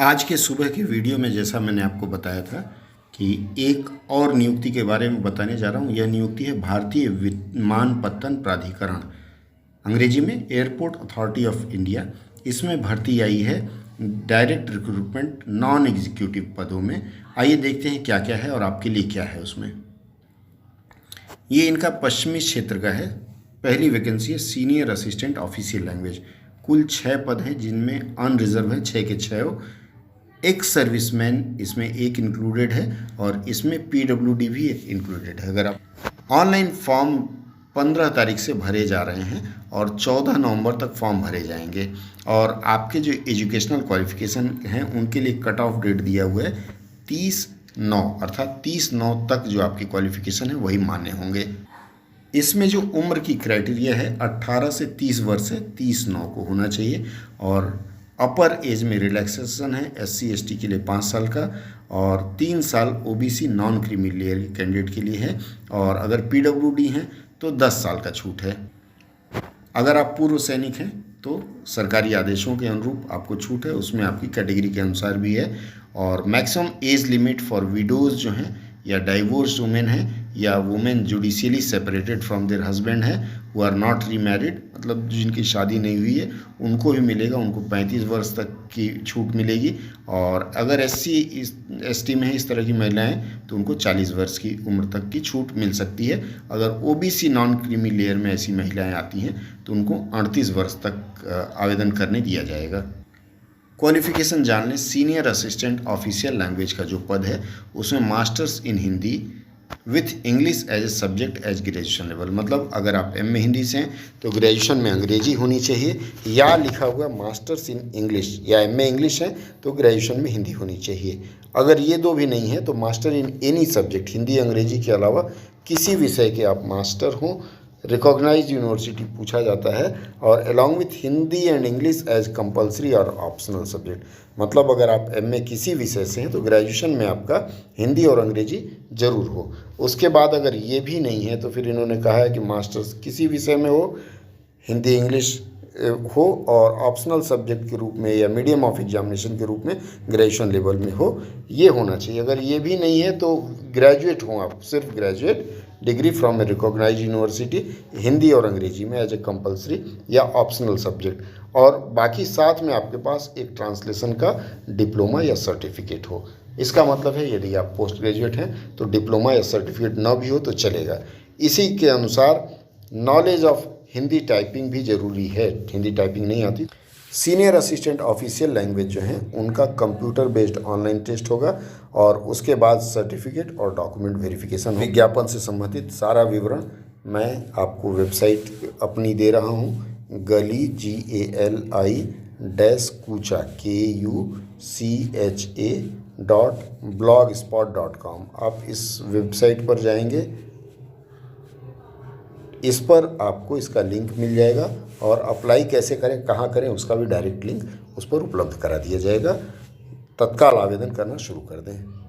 आज के सुबह के वीडियो में जैसा मैंने आपको बताया था कि एक और नियुक्ति के बारे में बताने जा रहा हूँ। यह नियुक्ति है भारतीय विमानपत्तन प्राधिकरण, अंग्रेजी में एयरपोर्ट अथॉरिटी ऑफ इंडिया। इसमें भर्ती आई है डायरेक्ट रिक्रूटमेंट नॉन एग्जीक्यूटिव पदों में। आइए देखते हैं क्या क्या है और आपके लिए क्या है उसमें। ये इनका पश्चिमी क्षेत्र का है। पहली वैकेंसी है सीनियर असिस्टेंट ऑफिशियल लैंग्वेज। कुल 6 पद हैं जिनमें अनरिजर्व है 6 के 6 हो। एक सर्विसमैन इसमें एक इंक्लूडेड है और इसमें पीडब्ल्यूडी भी एक इंक्लूडेड है। अगर आप ऑनलाइन फॉर्म 15 तारीख से भरे जा रहे हैं और 14 नवंबर तक फॉर्म भरे जाएंगे। और आपके जो एजुकेशनल क्वालिफिकेशन हैं उनके लिए कट ऑफ डेट दिया हुआ है 30/9, अर्थात 30/9 तक जो आपकी क्वालिफिकेशन है वही मान्य होंगे। इसमें जो उम्र की क्राइटेरिया है 18 से 30 वर्ष है, 30/9 को होना चाहिए। और अपर एज में रिलैक्सेशन है SC ST के लिए 5 साल का और 3 साल OBC नॉन क्रीमी लेयर के कैंडिडेट के लिए है। और अगर PWD हैं तो 10 साल का छूट है। अगर आप पूर्व सैनिक हैं तो सरकारी आदेशों के अनुरूप आपको छूट है, उसमें आपकी कैटेगरी के अनुसार भी है। और maximum age limit for widows जो हैं या डाइवोर्स वुमेन हैं या women judicially separated from there husband हैं हु आर नॉट रीमैरिड, मतलब जिनकी शादी नहीं हुई है उनको भी मिलेगा, उनको 35 वर्ष तक की छूट मिलेगी। और अगर SC ST में है इस तरह की महिलाएं तो उनको 40 वर्ष की उम्र तक की छूट मिल सकती है। अगर OBC नॉन क्रीमी लेयर में ऐसी महिलाएं आती हैं तो उनको 38 वर्ष तक आवेदन करने दिया जाएगा। क्वालिफिकेशन जान लें। सीनियर असिस्टेंट ऑफिशियल लैंग्वेज का जो पद है उसमें masters in Hindi with English as a subject as graduation level, मतलब अगर आप MA हिंदी से हैं तो ग्रेजुएशन में अंग्रेजी होनी चाहिए, या लिखा हुआ मास्टर्स इन इंग्लिश या MA इंग्लिश है तो ग्रेजुएशन में हिंदी होनी चाहिए। अगर ये दो भी नहीं है तो master in any subject, Hindi अंग्रेजी के अलावा किसी विषय के आप मास्टर हों, रिकॉग्नाइज्ड यूनिवर्सिटी पूछा जाता है। और along with Hindi and English as compulsory और ऑप्शनल सब्जेक्ट, मतलब अगर आप MA किसी विषय से हैं तो ग्रेजुएशन में आपका हिंदी और अंग्रेजी जरूर हो। उसके बाद अगर ये भी नहीं है तो फिर इन्होंने कहा है कि मास्टर्स किसी विषय में हो, हिंदी इंग्लिश हो और ऑप्शनल सब्जेक्ट के रूप में या मीडियम ऑफ एग्जामिनेशन के रूप में ग्रेजुएशन लेवल में हो, ये होना चाहिए। अगर ये भी नहीं है तो ग्रेजुएट हो आप, सिर्फ graduate degree from a recognised university, Hindi और अंग्रेजी में एज ए कंपलसरी या ऑप्शनल सब्जेक्ट, और बाकी साथ में आपके पास एक ट्रांसलेशन का डिप्लोमा या सर्टिफिकेट हो। इसका मतलब है यदि आप पोस्ट ग्रेजुएट हैं तो डिप्लोमा या सर्टिफिकेट ना भी हो तो चलेगा। इसी के अनुसार नॉलेज ऑफ हिंदी टाइपिंग भी ज़रूरी है, हिंदी टाइपिंग नहीं आती। सीनियर असिस्टेंट ऑफिशियल लैंग्वेज जो हैं उनका कंप्यूटर बेस्ड ऑनलाइन टेस्ट होगा और उसके बाद सर्टिफिकेट और डॉक्यूमेंट वेरिफिकेशन। विज्ञापन से संबंधित सारा विवरण मैं आपको वेबसाइट अपनी दे रहा हूँ, गली GALI-kucha.blogspot.com। आप इस वेबसाइट पर जाएंगे, इस पर आपको इसका लिंक मिल जाएगा और अप्लाई कैसे करें, कहाँ करें, उसका भी डायरेक्ट लिंक उस पर उपलब्ध करा दिया जाएगा। तत्काल आवेदन करना शुरू कर दें।